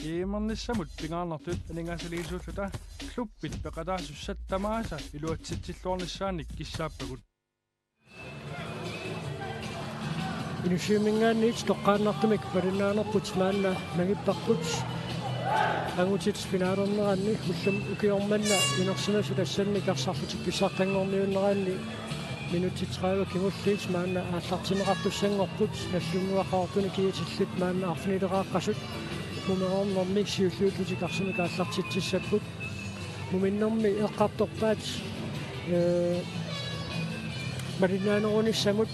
Iimernissамут пингаарнартут анингаасалиисууллута клуппит пеқалаасуссаттамааса илуатситсиллуорнissaanник киссааппагут Inushimingaanniit toqqaannartumik palinnaanерпут маанна нагиппарпут Angutit finaalorneranni ullum ukiormanna inersimasu tassанни карсарлутик писсартангорниуннераанни минути 30 кимуллиит маанна ааллартинеқартуссангорпут наллунгуақаартуни киитиллит маанна арфинилеқааққасут мумеорнэрми сиуллууллутик арсимик ааллартитсиссаппут муминнэрми эққарторпаат маринааnerunissamut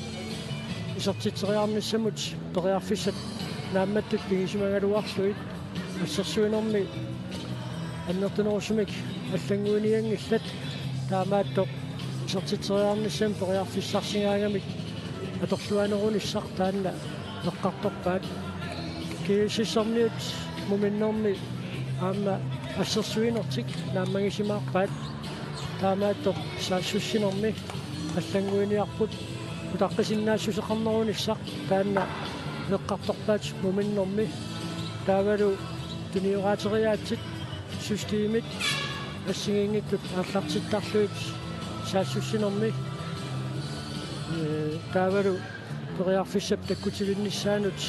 исертитсериарниссамут периарфиссат наамматтут пигисимагалуарлуит ассерсуинэрми аннертунерусумик аллангуиниангиллат таамааттоқ исертитсериарниссам периарфиссарсигаангамик аторлуанерунissaq таанна эққарторпаат киисиссэрниут муминнэрми аама ассерсуинертик нааммагисимаарпаат таамааттоқ саассуссинерми аллангуиниарпут утаққисиннаассусеқарнерунissaq таанна эққарторпаат муминнэрми таавалу туниораатериаатсит системит ассигингиттут ааллартиттарлуит саассуссинерми таавалу периарфиссап таккутивиннissaanут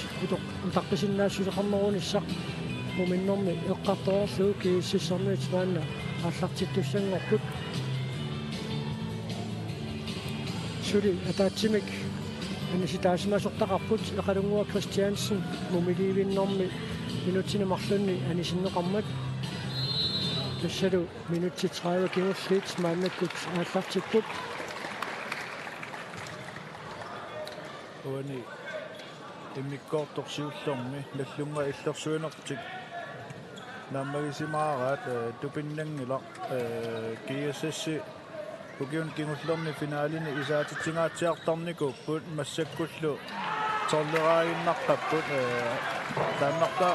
утаққисиннаассусеқарнерунissaq муминнэрми эққарторерлуу кииссиссэрниут маанна ааллартиттуссангорпут сули атаатсимик аниситаасимасортақарпут эқалунгуа Кристиансен мумиливиннэрми минутинемарлунни анисиннеқармат тассалу минути 30 кимуллиит мааннаккут ааллартиппут уани иммиккоорторсиуллэрми наллунга иллерсуинертик нааммагисимаараат тупиннангила GSS Ukiun kingullerni finaalini isaatitsingaatiartarnikupпут массаккуллу торлерааиннарпаппут тааннарта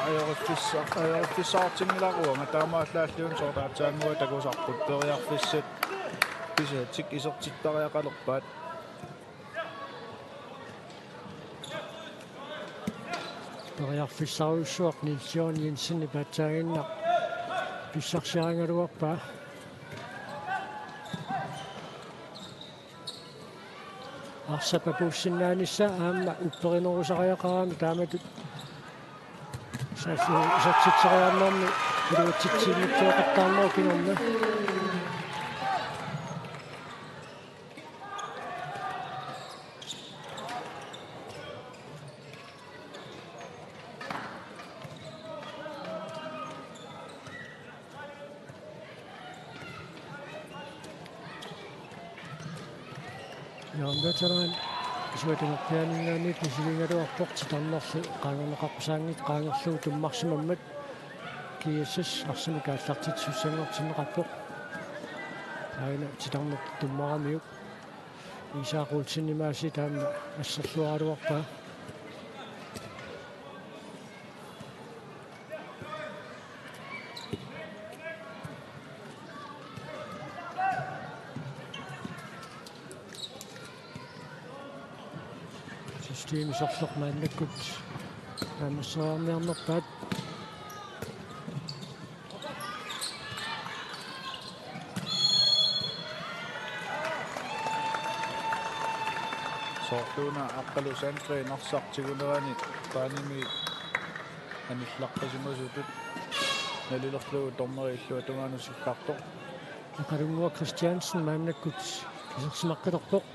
аёрфиссаартингиларуа таамааллааллуун сортаатсаангуа такусарпут периарфиссат писатик исертиттариақалерпаат периарфиссаруйссуақ Нилсион Йенсен патсаагиннар писсарсиарангалуарпаа арсапапуссиннаанисса аама упперинерусариақарами тааматут сассуусатситсериарнэрми илуатситсииннуттуақаттаарнеру кинерна Veteran suutingerpianingaanit nisigingaluarporti tarnerlu qaangerneqarpusaangit qaangerluu tummarsimammat GSS arsimik aallartitsussangortineqarpoq aina titarnert tummaramiuk isaaquulsinnimaasi taanna asserluaraluarpaa Systeemisorluq maannakkut aamasseraarniarnerpaat sortuuna aqqalusaantreenarsartigunerani taanimi anillaqqasimasutut nalilerluu torneriillua tungaanussikkartoq aqalungua Christiansen maannakkut isersimaqqalerpoq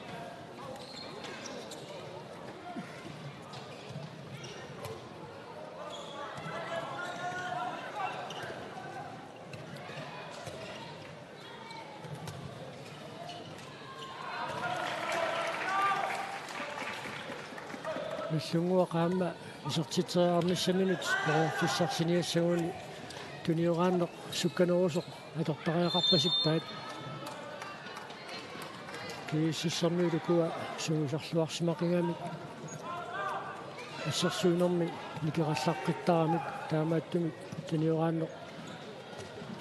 Иллунгуақаама исертитсериарнissaminut периарфиссарсиниассагуни туниорааннеқ сукканерусоқ атортариақарпасиппаат кииссерниулукуа суусарлуарсимақингамик ассерсуинерми никераллаққиттарамик таамааттумик туниорааннеқ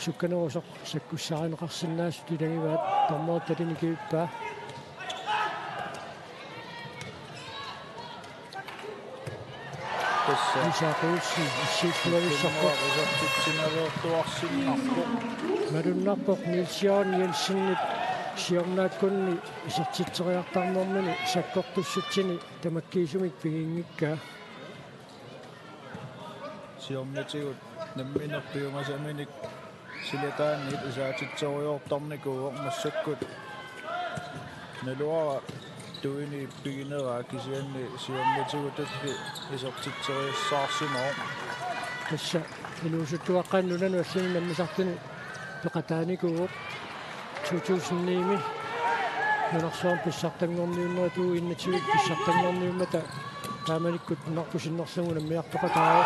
сукканерусоқ саккуссаринеқарсиннаасу тилангиваат тормоорталини киуппаа Isaaquussi issiifluavissarpo isartitsinaleertuarsinnarpo Malunnarpoq Nilsiaan Jensenit siornaakkunni isartiteriartarnermini sakkortussutini tamakkiisumik pigingikkaa siornatigut namminerpiumasaminik silataanniit isaatitserujortarnikuuq massakkut naluara tuini pigineraa kisianni siornatigutatli isartitseriassaarsimo tassa iluusuttuaqqannunanu alluni nammisartuni peqataanikuuq 2009 нунарсуам писсартангорниуннерtuu иннатигит писсартангорниуммата тааманиккут нарпусиннэрсагу наммиартоқатаа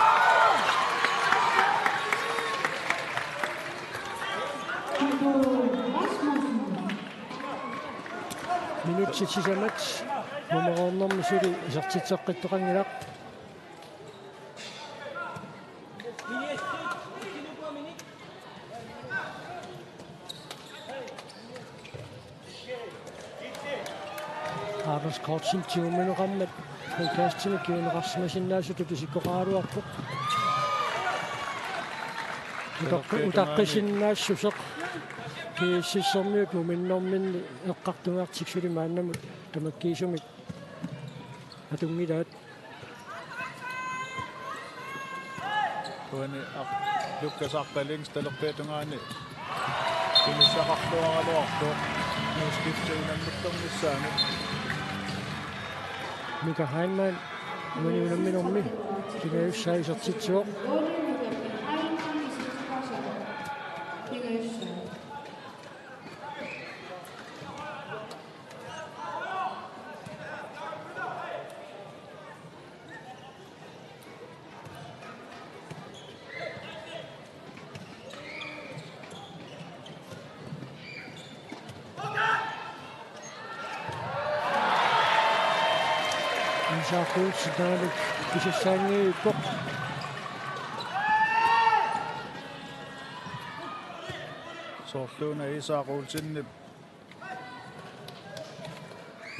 минут сисамат моморорнэрмисули исартитсеққиттоқангилақ Arnes Kortsen 20 minutter frikastene KNR-maskinnaasut pisikkoqaaluarpoq utaqqisinnaasusseq kiississermiut muminnorminni eqqartungaartiksuli maannamut tamakkiisumik atungilaat tuani lukkasarpalings talerpeetungaani kinissaqarluaraluartuq nuuskiftuunammittornissaani Mika Heinman uniunamminormi kinayussaaisartitsuoq Isaaquussitaanik kisassaangiippoq soorluuna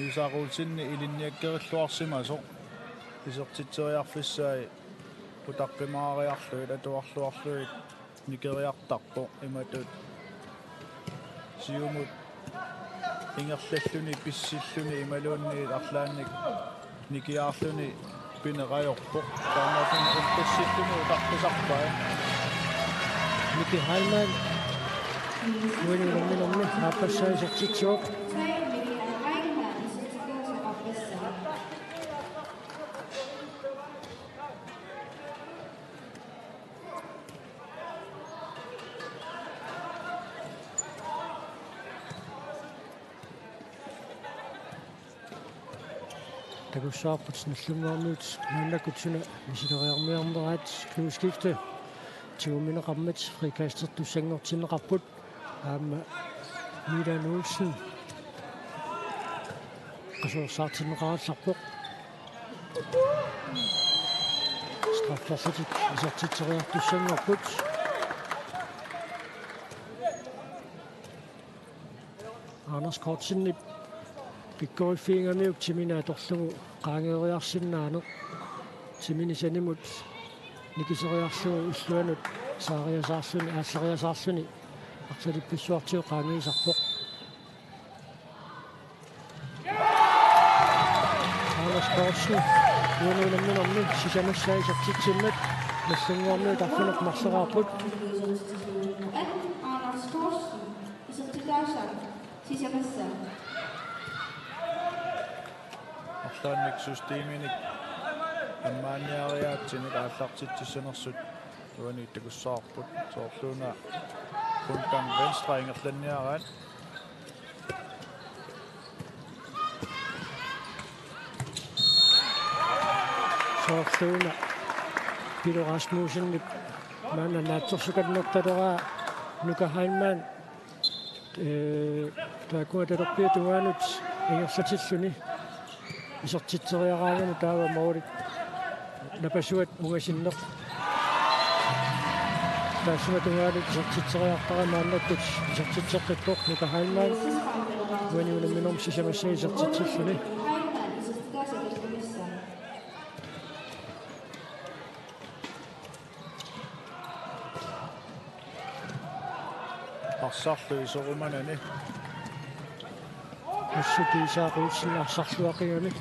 Isaaquulsinni ilinniakkerilluarsimasoq isertitseriarfissaai utaqqimaariarluit atuarluarluit nikeriartarpo imatut siumut ingerlalluni pissilluni imaluunniit arlaannik nikiaarluni pinerajorpoq taamaatun ulqissilluni utaqqisarpaa Miki Heinman uniunamminormi haappassaisartitsuoq Takussaarput nallungaarnuut naannakutsuna misileriarmiarneraat kluuskifte 20 minuqarmat frikastertussangortinneqarput aama Milan Olsen qasuersaartinneqarallarpoq straffarsatik isertitseriartussangorput Anders Kortsen pikkoifiingerniuk timinaatorlugu qaangeeriarsinnaaneq timinisanimut nikiseriarlugu illuanut saariasaarluni aassariasaarluni arsalippissuartiu qaangiisarpoq Anders Kortsen uununamminormi sisamassaisartitsimmat nallunguarniut arfuneq marseraarput Anders Kortsen isertitaasaq sisamassa arlaannik systeeminik ammaaniariaatsinik aallartitsissanersut tuani takussaarput soorluuna puntan venstrengerlanniaraat soorluuna Pilo Rasmussennik maana naatsorsukannertaleraa Mika Heinman taakuatalerpiatugaanut ingersatilluni isertitseriaraanganu taava moorit napasuat ungasinneq taassumatungaalut isertitseriartara maannakkut isertitseqqippoq Mika Heinman uaniunamminorm sisamassaa isertitsilluni arsarlui sorumanani Assudi saaquutsin arsarluaqiuni.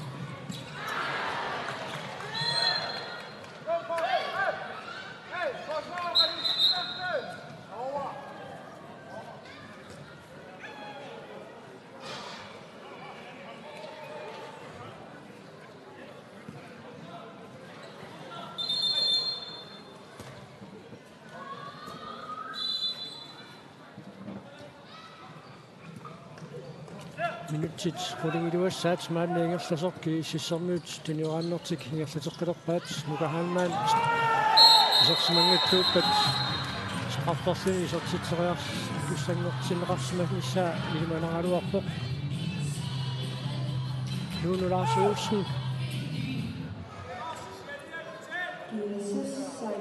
Minutit qulingiluassaat maanni ingerlasorki sissormiut tiniurannertik ingerlateqqalerpaat nukahaanmaan isorsimangittuuppat saqartarluni isortitteriars kussangortineqarsimanissaa ilumanaraluarpoq nuunulaarsuusni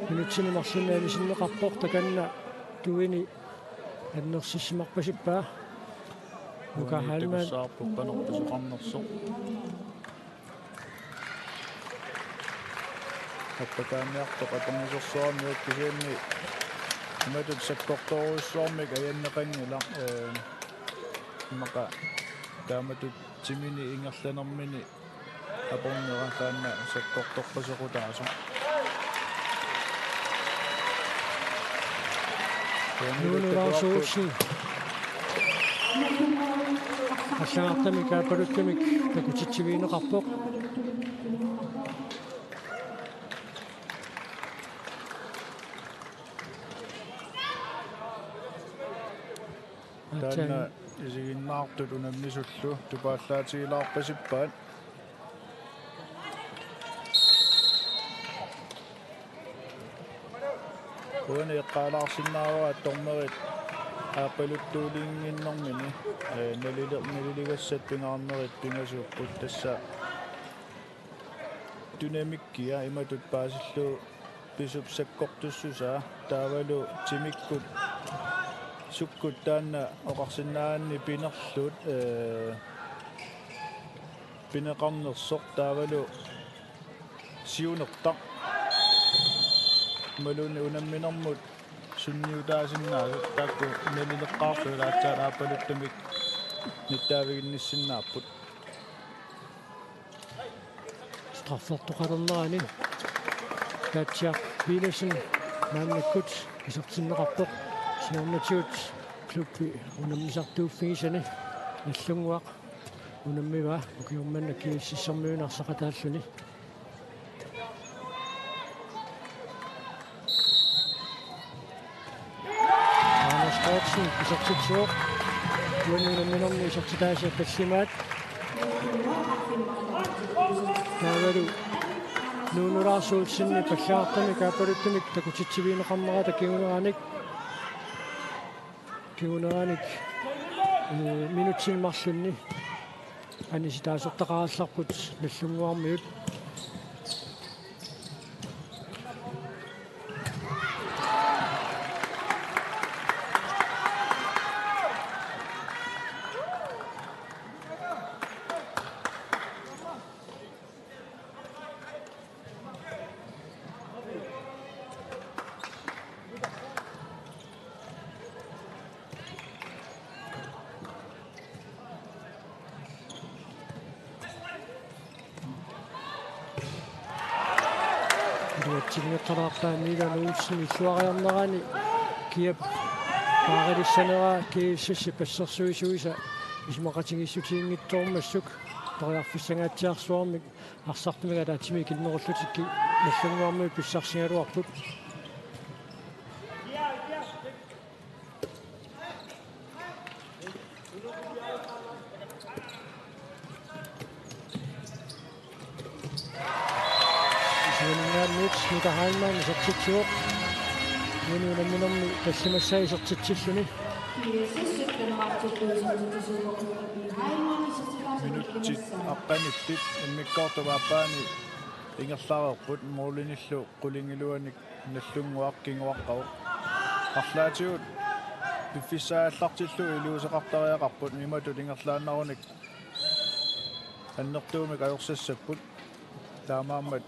minutsini marsunnaani sinneqarpoq takanna tuini annersissimarpasippaa nukahaanmaan saarpuppanerpisuqarnersoq appakaanniartoq apernisorsuarmiut kisianni imatut sakkortoruussuarmik ayanneqangila maqa taamatut timini ingerlanermini apornera taanna sakkortorpasequtaasu nuunulaarsuusni Asammik kaapaluttmik takutitsiviineqarpoq taanna isiginnaartut unammisullu tupaallaatigilaarpasippaat uani eqqaalaarsinnaavara tormerit aapaluttuuliinginnermini naliligassat pingaarnerit pingasuupput tassa dynamikkia imatut paasillu pisup sakkortussusaa taavalu timikkut sukkut taanna oqarsinnaanni pinerlut pineqarnersoq taavalu siunertaq maluni unamminermut sunniutaasinnaasut taakku nalileqqaarluulaatsaat aapaluttamik nittaaviginnissinnaaput straffertoqalernerani taatsia piinasin naannakkut isortinneqarpoq siornatiut klubbi unammisartuuffigisani allunguaq unammiva ukiummanna kiississermiunarsaqataalluni Sportsen isortitsuoq unamminerni isortitaasiappallimaat taavalu nuunulaarsuutsinni pallaartami kaapaluttamik takutitsiviineqarnera kiguneraanik minutsilmarlunni anisitaasortaqarallarput nallunguarmiut Tinneqalaarpaaniga nuussini suariarnerani kiap paarillissanera GSS passersuisuisa ismaqatingissutiingittormassuk toriarfissangaatsiarsuarmik arsartumiga taatimi kinnerullutikki nallunguarmui pissarsingaluarput nukahaanmaan isortitsuoq nuunamminermi tallimassai isortitsilluni minutit aqqanippit immikkaortuvaappaani ingerlareerput muulinillu qulingiluanik nallunguaq kinguaqqau arlaatigut piffissaallartillu iluuseqartariaqarput imatut ingerlaannarunik annertuumik ajorsassapпут таамааммат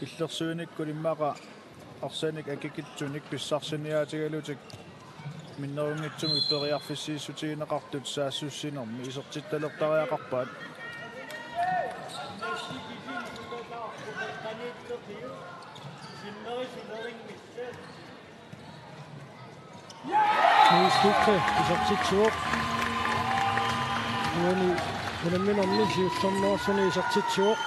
иллерсуиниккул иммаqa арсаник акикитсуник писсарсиниаатигалутик minnerungitsumi periarfissiissutiinaqartut saassussinermi isertittalертариақарпаат Istikke isertitsuuq uani unamminermi siullernersuni isertitsuuq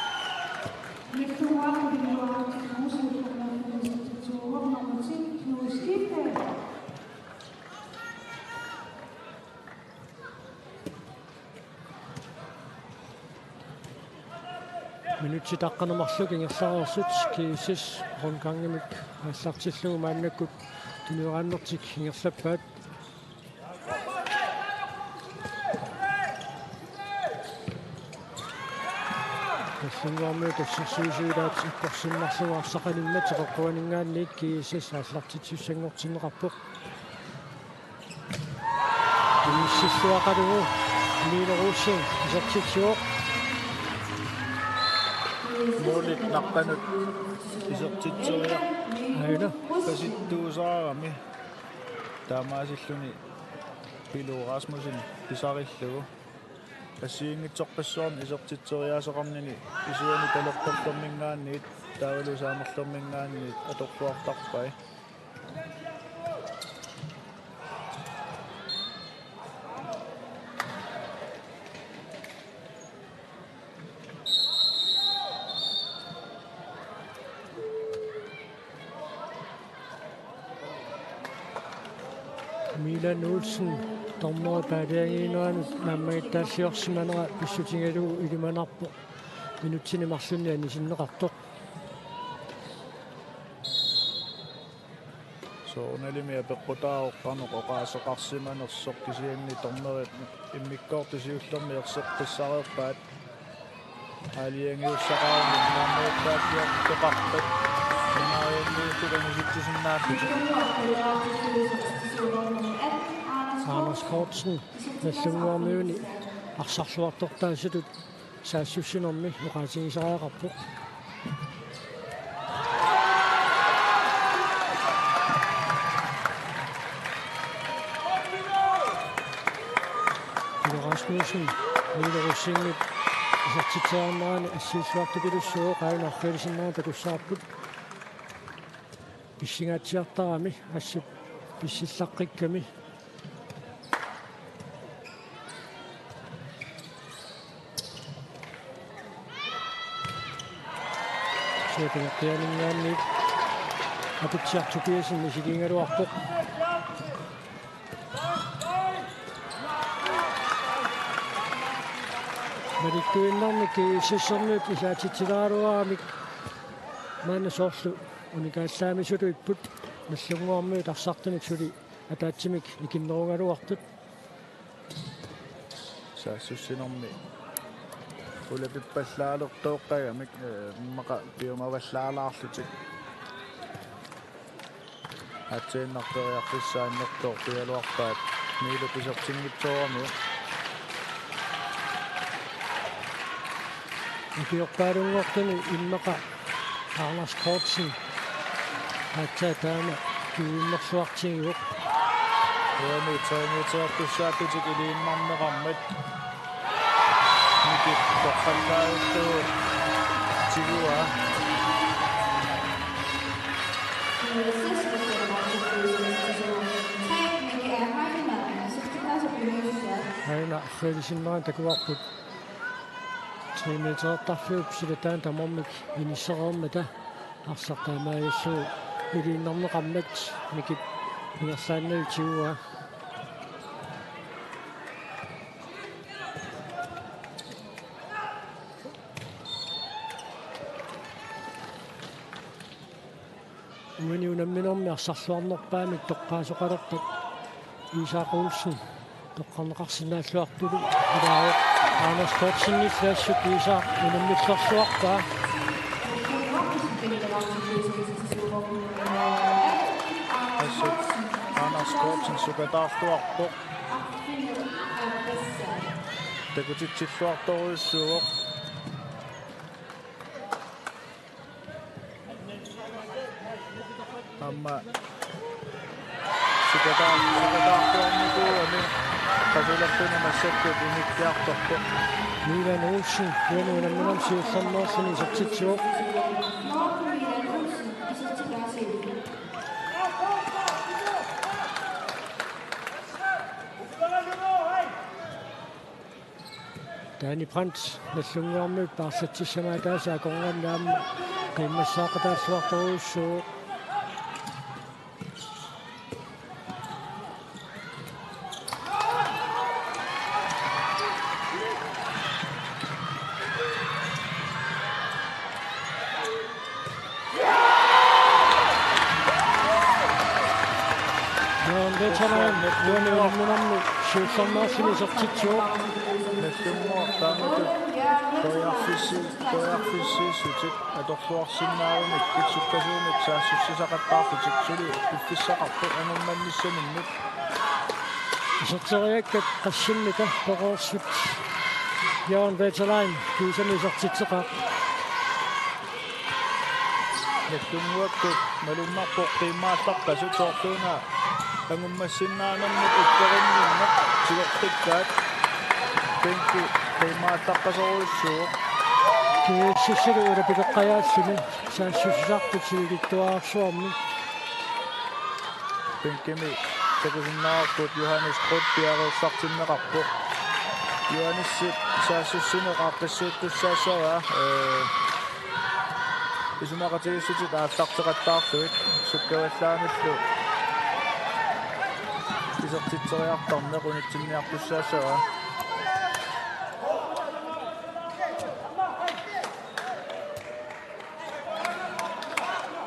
minutti taqqanermarluk ingerlarersut GSS ronkangemik аллартиллугу мааннаккут тунуараннертик ингерлаппаат тассунгуармуу тассерсуусуилаат иккорсиннарлугу арсақалиммат эққуанингаанниит GSS аллартитсуссангортиннеқарпоқ имиссиллуақалугу милеруусин исертитсуоқ Målet naqqanut isertitsuria aina pasittuusаарami taamaasilluni Pilu Rasmussen pisarillugu assiingitsorpassuarni isertitsuriaaseqarnini isuani talertortormingaanniit taavalusaamerlormingaanniit atorluartarpai Milan Olsen tommer paadiangiinuanut nammaittaasiorsimanera pissutigalugu ilimanarpo minuttini marlunniani sinneqartoq soornalimia peqqutaaoqqarnoq oqaaseqarsimanersoq kisianni tormerit immikkoortisiullermi erseqqissareerpaat aaliangiussaqaarni nammeettaatior teqarpat Anders Kortsen nallunguarmiuni arsarluartortaasutut saassussinermi uqaatigisaraaqarpoq Rasmussen milerussingit isartitsaarnaani assiissuartupilussuo qainarfilisinneraan takussaarput писсигааtsiartarami ассут писсиллаққикками сеэтэнгианингаанниит апитсиартупиасин мисигингалуарпоқ маликкуиннармик сиссермиут исаатитсилааруарамик маанасоорлу уникааллаамисулу иппут наллунгуармуу тарсартуник сули атаатсимик икиннерунгалуартут саассуссинерми улапиппаллаалертооққагамик мақа пиумаваллаалаарлутик атсииннарториарфиссааннертоо пиалуарпаат милуписертингитсоорами икиорпаалунгортуни иммақа Anders Kortsen атсаатаама кииммерсуартигиук уани траинетерпуссааппитик илииннарнеқармат микит тоққаллааюттуу тигуа хайна фэлисиннеран такуарпут триметертарфиуп силатаан тамормик инissерермата арсартаамааиссуу илииннернеқармат микит ингерлааннал тигуа уни унамминерми арсарлуарнерпаамик тоққаасоқалертак Isak Olsen тоққарнеқарсинааллуартулу илаа Anders Kortsen флассут Isak унаммиллерсуарпаа Anders Kortsen сукатаартуарпоқ такутитсиллуарторуйссуоқ амма Sukataartuarnikuani qasulartuna massakkut inikkiartorpo. Milan Olsen uanuunamminam siullarnersini sortitsuoq. Morten Milan Olsen, isotikaasi. Taani Brandt nallungearmik paarsattissamaa taasa akorngannaamma qimmassaaqataassuartoruussuuq. Veteran uanuunamminammi siullarnersini sortitsuoq. Nallunguartaamatut toiarfissiissutik atorluarsinnaarumik kitsukkasuumik saassissisaqattaarlutik suli piffissaqarpu angummannissaminnik Sorteriakkat qassimnika poqoorsut Jørgen Veteran kiisami sortitseqaq. nallunguakkut malummarpoq qiimmaallaqpasu toorluuna angummassinnaanammut upperinninneq sigortikkaat penki qiimmaallaqpasoruussuuq Kiississulu ulapiteqqajaassuni saassissisarput siigittuaarsuarmi. penkimi takusinnaarput Johannes Krutpiarersartinneqarpu Johannessit saassissineqaqqissuuttussaassaga isumaqatigissutit aallarteqattaarluit sukkavallaanallu isertitseriartarneq unitsinniartussaassaga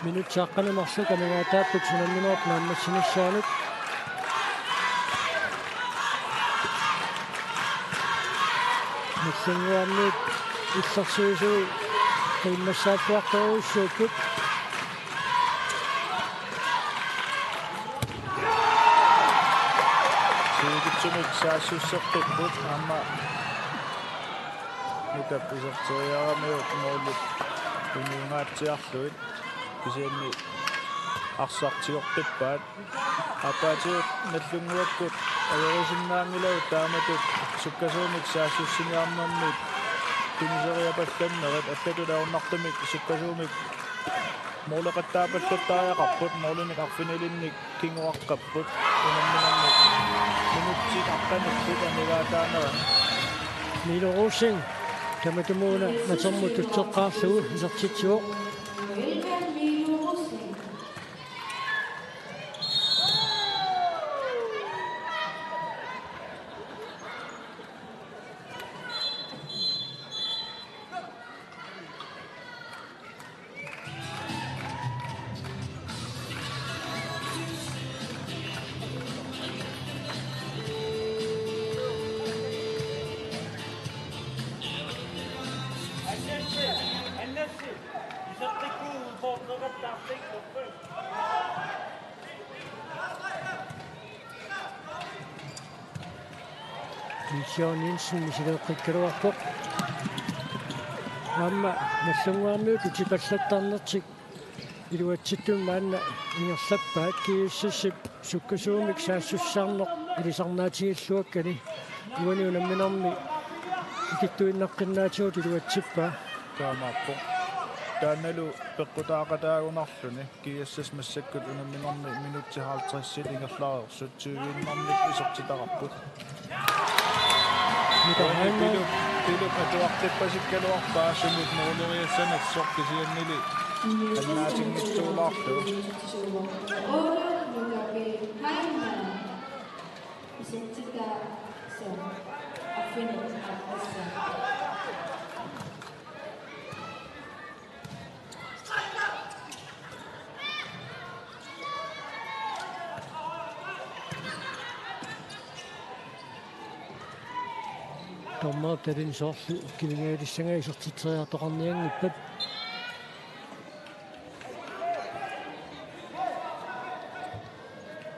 Minut saaqqanimarsu kamigaataapput sunamminuart naammassinissaanik. Nallunguarniit иллэрсуисуи qimmassaattuartoruussuukkut. siigitsumik saassussertipput aamma nukap iserteriaramiut moollut unuungaatsiarluit kisianni arsartiorpippaat appaatiut nallunguakkut ajorisinnaangilaut taamatut sukkasuumik saassussiniarnermiit piniseriapallannerit allatuleornartumik sukkasuumik mooleqattaapalluttaajaqarput moolunik arfinilinnik kinguaqqapput unamminarmik minuttiqarqanikkut anigaataanera Milo Rosing tamatumuuna natermut tutteqqaarlugu isertitsuoq. Wilhelm Milo Rosing. Jørgen Jensen misileeqqikkaluarpoq. Aamma nallunguarniut utipallattarnertik iluatsittum maanna ingerlappaat kiississip sukkasuumik saassussarneq ilisarnaatigilluakkani uaniunamminarmi ikittuinnaqqinnaatigut iluatsippaa. taamaappo taannalu peqqutaaqataagunarluni GSS massakkut unamminarmi minutti 50 ingerlaarersut suugiinnarmik isortitaqarput Piluk atuartippasikkaluarpaa sumut muuleriassanat kisiannili annaatingitsuulaarlu Oren nukapi Hainan. Isotikaasi. Affinit appassa. Tommaatterin sorlu kilingeelissangaa isertiteriartoqarniangippat.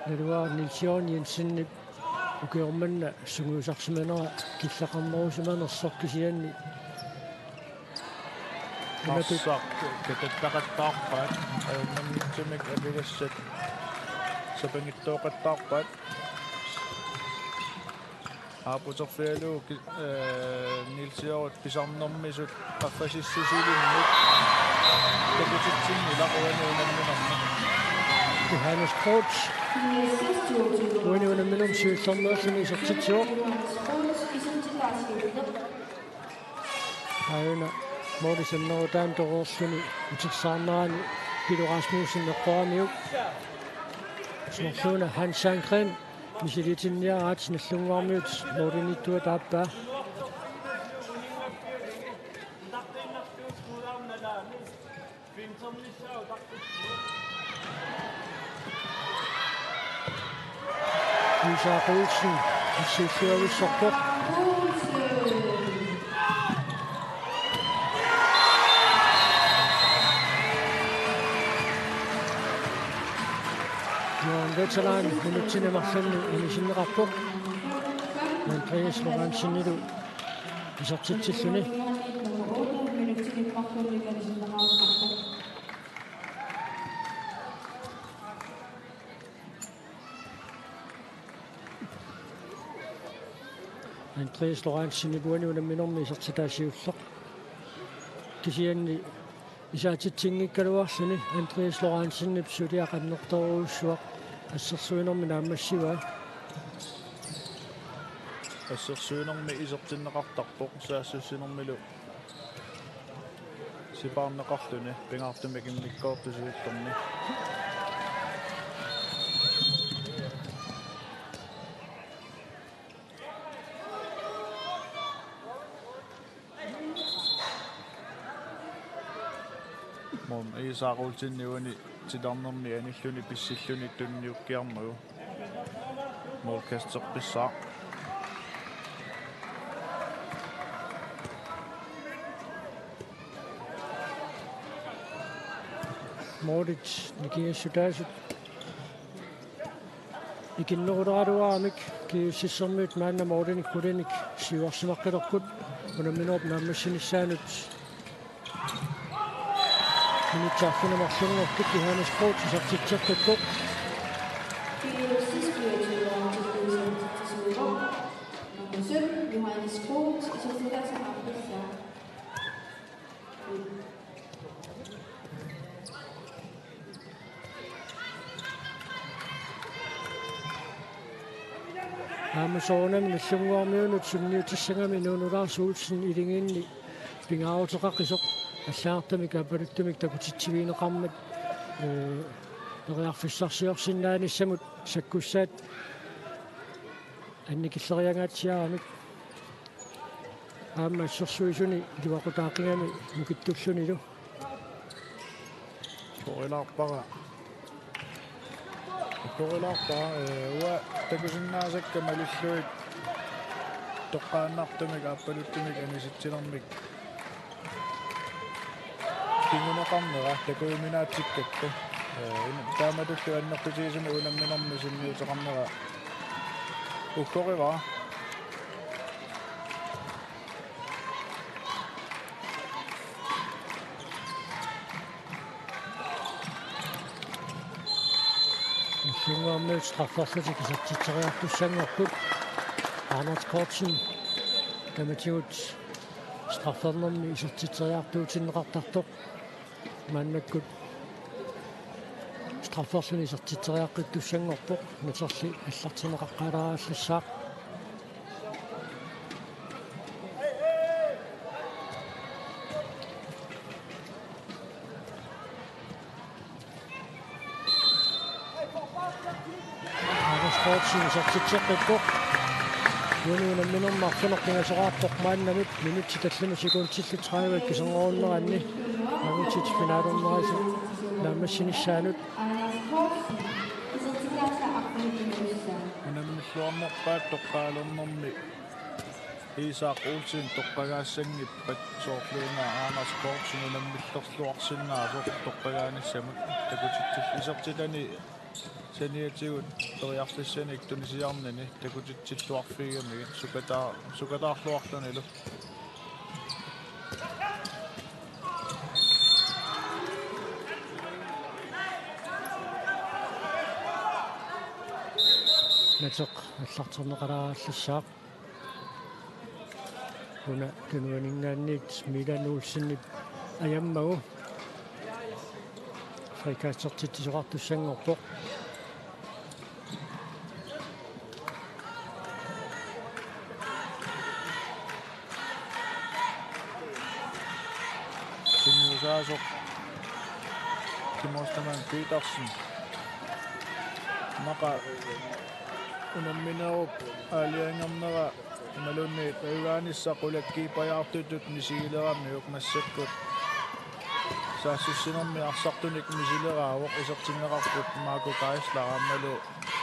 Naluaa Nils-Jørgen Jensen ukiormanna sunguusarsimanera killaqarnerusimanersorkisianni. Arsaq katattaqattaarpaat aunnammitsumik apigassat sapangittoqattaarpat aaputerfialu nilsiorut pisarnermisut qaffasissusulinnut takutitsinni laquanuunamminermi Johannes Coach. GSS 22. Uinuunamminum siullernerluni isertitsuoq. Aina Mordisennerutaan toruorluni utersaarnerani Peter Rasmussen meqqoramiuk. Snorsuuna Hans Sandgren misilitinniaraat nallungaarmiut Mordinittua taappaa. Lisa Olsen siulluavissorpoq. Veteran minuttinemarlunni imisinneqarpoq. Andreas Lorentzinilu isortitsilluni. Andreas Lorentzini puaniunamminormi isortitaasiulleq. Kisianni isaatitsinngikkaluarluni Andreas Lorentzini psuliaqannertoruussuaq. Ассерсуинерми нааммассиваа ассерсуинерми исертиннеқартарпоқ саассуссинермилу сипаарнеқарлуни пингаартумик иммиккоортусуиллерни мон исаарултинниуни тиларнерми аниллуни писсиллуни тунниуккиарнагу молкастерписсаа Mordit nikiassutaasut ikinnerularuaramik kiussissermiut maanna Mordinik kulinik siuarsimaqqilorput unamminorp naammassinissaanup minitsaarlunamarlungerput Johannes Coach isartitsertuttuq Johannes Coach isortitaasaqarpissa Amasoonami nallunguarmiunut sunniutissangami nuunulaarsuulsin ilingiinni pingaaruteqaqisoq аллаартамик апалуттумик такутитсивиинеқармат периарфиссарсиорсиннааниссамут саккуссаат анникиллериангаатсиарамик аама ассерсуисуни илуақутаақингами мукиттуллунилу корилаарпара уа такусиннаасакка малиллуит тоққааннартумик аппалуттумик аниситсилермик тингунеқарнера такуиминаатсиккакку тааматуллу аннертутиисуми унамминерми синниутеқарнера уккорива Jungermøds strafforsæt kan sætte til at sænge op. Anders Kortsen, der med tjut strafformen i sit titræk du til en rettertop. Man med godt strafforsæt i sit titræk du sænge op. Med så se at sætte til en rettertop så sagt. Kortsen så titræk Uinuunamminum marlunertingaseraarpoq maannamit minutti talluma sekuntsillu 30 kisangoorneranni Angutit finaalornerisu naammassinissaalut unamilluarnerpaat toqqaalornermi Iisaaq Olsen toqqagaassangippat soorluunga Anders Kortsen unammillerluarsinnaasoq toqqagaanissamut takutittill isertilani saniatigut toriarlissanik tunisiarnani takutitsilluarfiigamigi sukataarluarlunilu натеқ аллартернеқаларааллассаақ уна кинуанингаанниит милануулсиннип аяммагу фрикаатсертитсоқартуссангорпоқ синнусаасоқ кимостаман Питерсен нақа унамминеруп аалиангернера малунни паюгаанисса қулаккиипаяартутут мисигилерами укмассаккут саассуссинерми арсартуник мисилераавоқ исертиннеқарпут maaku каисларааммалу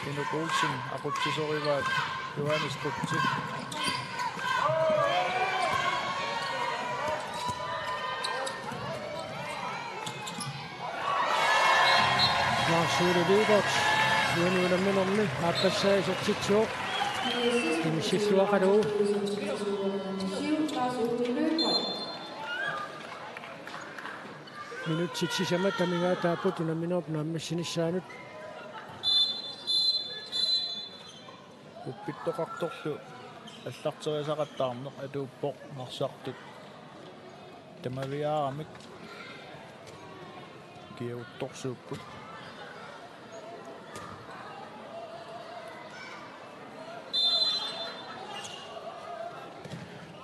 инукуулсин ақутсисориваат юанис тутси Suuri viikot, juoni minun appassa ei sotsit Misisluaqalu minut sitsisama tamiga taaput unaminop nammissinissaanuut uppittoqartorlu аллартерисақаттаарнеқ атууппоқ марсартут тамавиаарамик киутторсууппут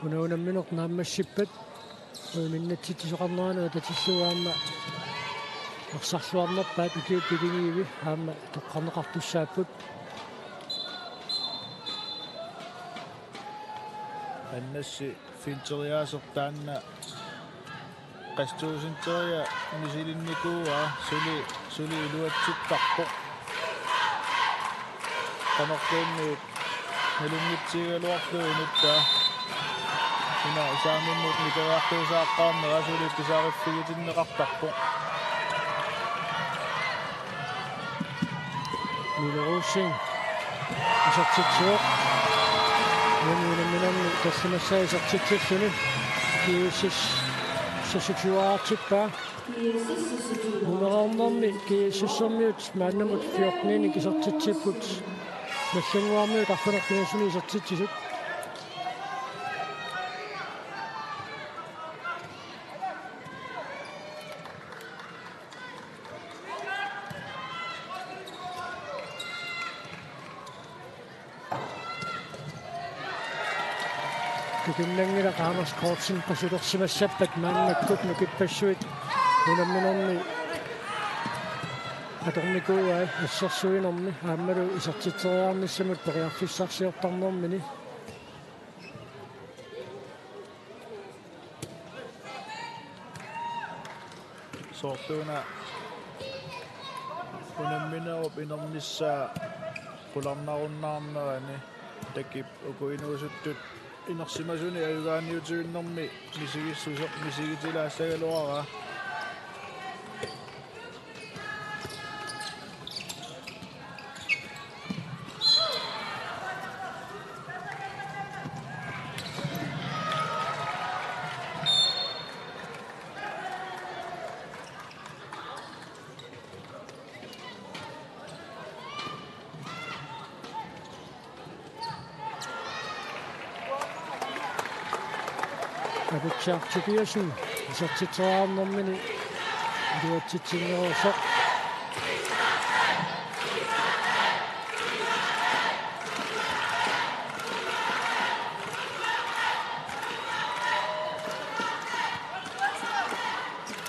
unaunaminok naammassippat minnatsittisoqarnaanu tatillуаама арсарлуарнерпаат укиуппилингиви аама тоққарнеқартуссааппут аннасси финтериаасертаанна qastуусинтериа мисилинникууа сули илуатситтарпоқ канортуунниут налунгитсигалуарлуунутта ина исааминнут микераартуусааққарнера сули писаариффигитиннеқартарпоқ милерусин исартитсуоқ юнинаминамми тассимассаа исартитсиллуни GSS сасутуаартиппа нумераорнэрми GSS-эрмиут мааннамут 14-ини кисартитсиппут нассангуармиут арфанерлуусуни исартитсисут Kinnangila Kamas Kortsen qasulersimassappat maannakkut nukipassuit unamminermi atornikuuai assersuinermi aammalu isartiteriaarnissamut periarfissarsiortarnermini soortuuna unamminerup inernissaa qularnarunnaarnerani takip ukuinuusuttut inersimasuni Ajungaaniutivinneqmi misigissusoq misigitilaassaгаluара Abitsaartupiasun isartiteriaarnermini iluatsitsinnerusoq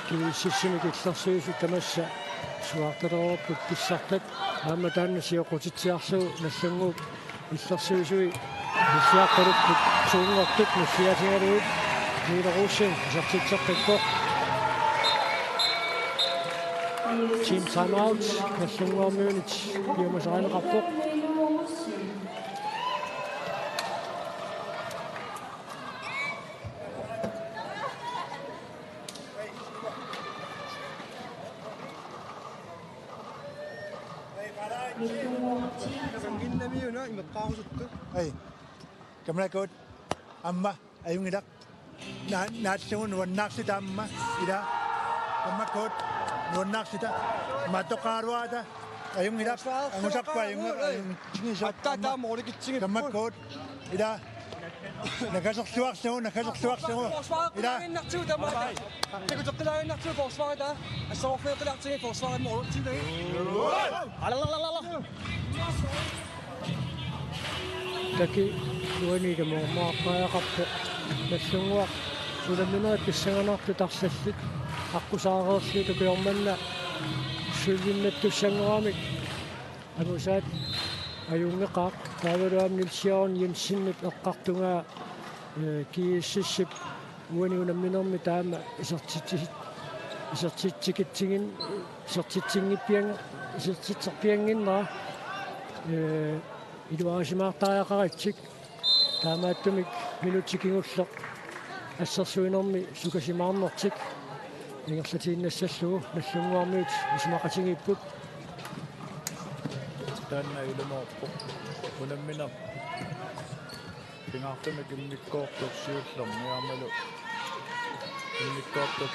kiississimi killersuusu tamassa suartalerupput pissartat aama taanna siоqutitsiarsuu nallanguup illersuusui issiaqqalupput suungortut nussiatingaluut Millerusin isartitserpikkoq team timeout nallanguarmiunit piumasaqaneqarpoq Hey, kamera kod amma ayungidak naatsungun wannaksita amma ida amma kod wannaksita matoqaruata Ajungaaniutivinneq angusarpa ajunga аттаа моорикитсиги каммаккуут ила накасерсуарсигу ила нартигу тама текутеққилаагиннартигу форсварита ассаорфеқилаартиги форсвари моорутилаги таки уани дамоормааққаяқарпо нассунгуа суламинерит писсаганарту тарсаллит аққусаареерли тукиорманна сулвиннаттуссангуамик агусаат аюнгеқаақ таавалуам нилсиорн йенсиннит эққартунгаа GSS уаниунамминерми таама исертитсикитсигин исертитсингиппианга исертитсерпиангиннера илуарисимаартариақаритсик таамааттумик минутсикингуллеқ ассерсуинерми сукасимаарнертик ингерлатииннассаллугу наллунгуармиут исмақатингиппут таанна илумоорпо унаммина пингаартуми киммиккоортурсиуллер миармалу киммиккоортук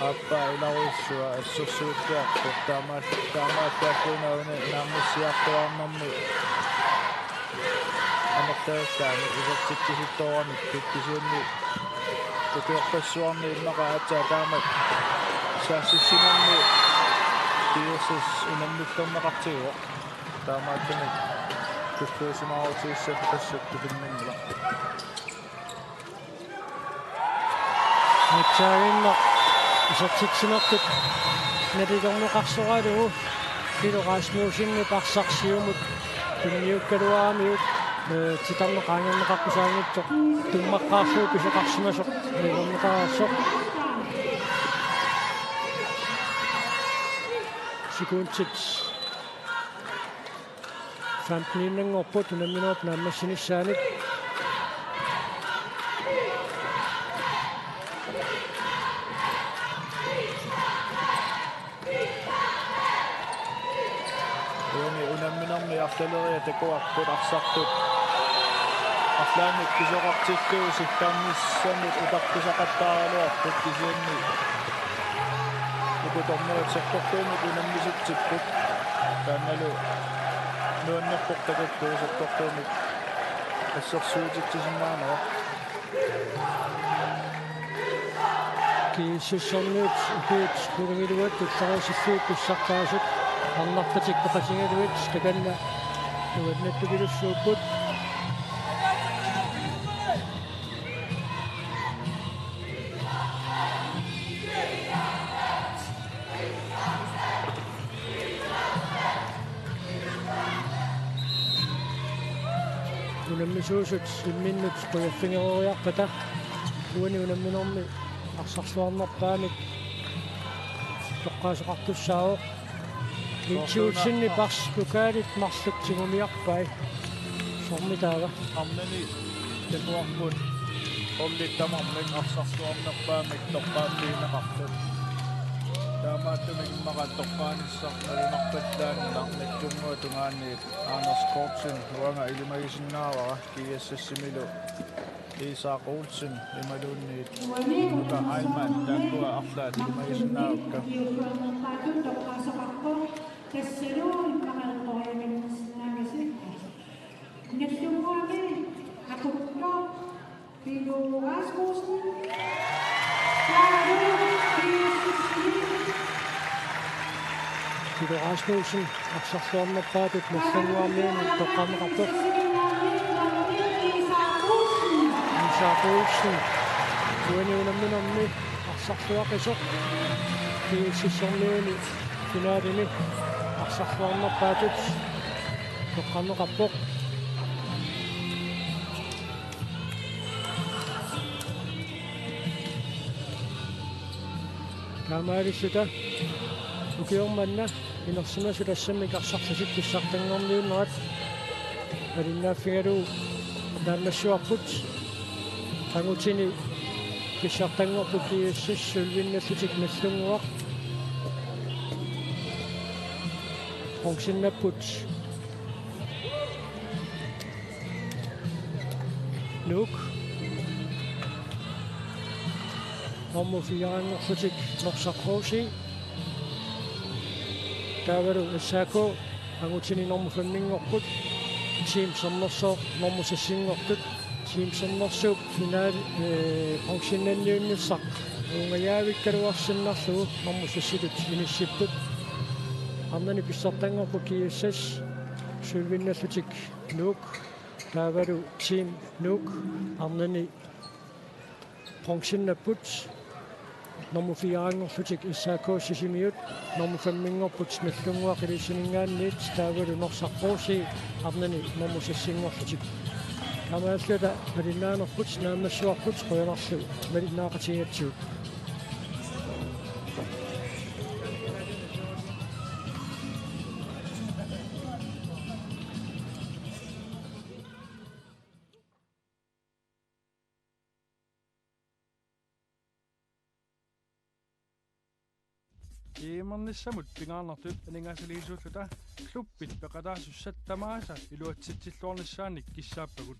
аппа иларуссуа ассерсуутсуарпо таамааттааккунауна нааммиссиартуарнэрми амертаастаани исертитсиситторами киккисиунни тукиорпассуарни иммаqa атаа таамат саассиссинерми GSS унаммиллэрнеқартигуо таамааттами туссуусимаарутииссат тассатту финнангла атсаагинна исертитсимертут налилорнеқарсораалугу килораасмуусинни парсарсиумут тунниуккалуарамиут титарнеқаангернеқарпусаангитсоқ туммаққарсуу писеқарсимасоқ нилорнеқарсоқ секундтит 15 оппут унамминерп нааммассиниссааник унамминерми арлалерия такуарпут арсартут арлаанник кисеқартиллуу сиккаарниссамут утарписақаттааралуарпут кисианни укуторнерсаққортуумик унаммисутсиппут таанналу нуаннерпортакаккуусаққортуумик ассерсуутитсисимаанера кисиссорнуут укуут кугамилуат туттарисиллуут туссартаасут арнарпатиккақатингалуит таканна нуаннаттукилуссууппут унаммисуусут имминнут қуяффингеруриарпата уани унамминерми арсарсуарнерпаамик тоққаасеқартуссаавоқ инчиутсинни парс лукаалит марлуктигумиарпай сормитаава арнани такуарпут оллиттамармик арсарсуарнерпаамик тоққааллиинеқартут таамааттумик иммаqa тоққааниссарналунарпаттаанна арнаттунгуа тунгаанниит Anders Kortsen уанга илимагисиннаавара GSS-симилу Isaac-Olsen ималуунниит нука айман такуа арлаат илимагисиннаавакка Rasmussen арсарсуарнерпаатут нассангуарниун тоққамеқартоқ Isaac-Olsen уаниунамминерми арсарсуақисоқ кииссорниуни финаалини арсарсуарнерпаатут тоққамеқарпоқ камаалиссута укиорманна инерсимасу тассаммик арсарласит писсартангорниуннерат алиннааффигалуу таамассуарпут Angutini писсартангорпут GSS сулвиннассутик наллунгуақ функсиннаппут нук нормуфиаангорсутик норсаққууси таавару ассаако ангутини норму фаммингорпут team sommerso норму сассингортут team sommersuup финал функционалниунниссақ унгаяавиккалуарсиннарлугу норму сассилут иниссиппут арнани писсартангорпу GSS сулвинналлутик нук таавару team нук арнани функционаппут норму фиаангорлутик иссаакооссисимиут норму фаммингорпут наллунгуақилиссинингаанниит таавалу норсарпооси арнани норму сассингорлутик камааллута малиннаанерпут наамассуарпут қуянарлу малиннаақатингатсуут Iimernissамут пингааннартут анингаасалигисууллута клуппит пеқатаасуссаттамааса илуатситсиллуорнissaanник киссааппагут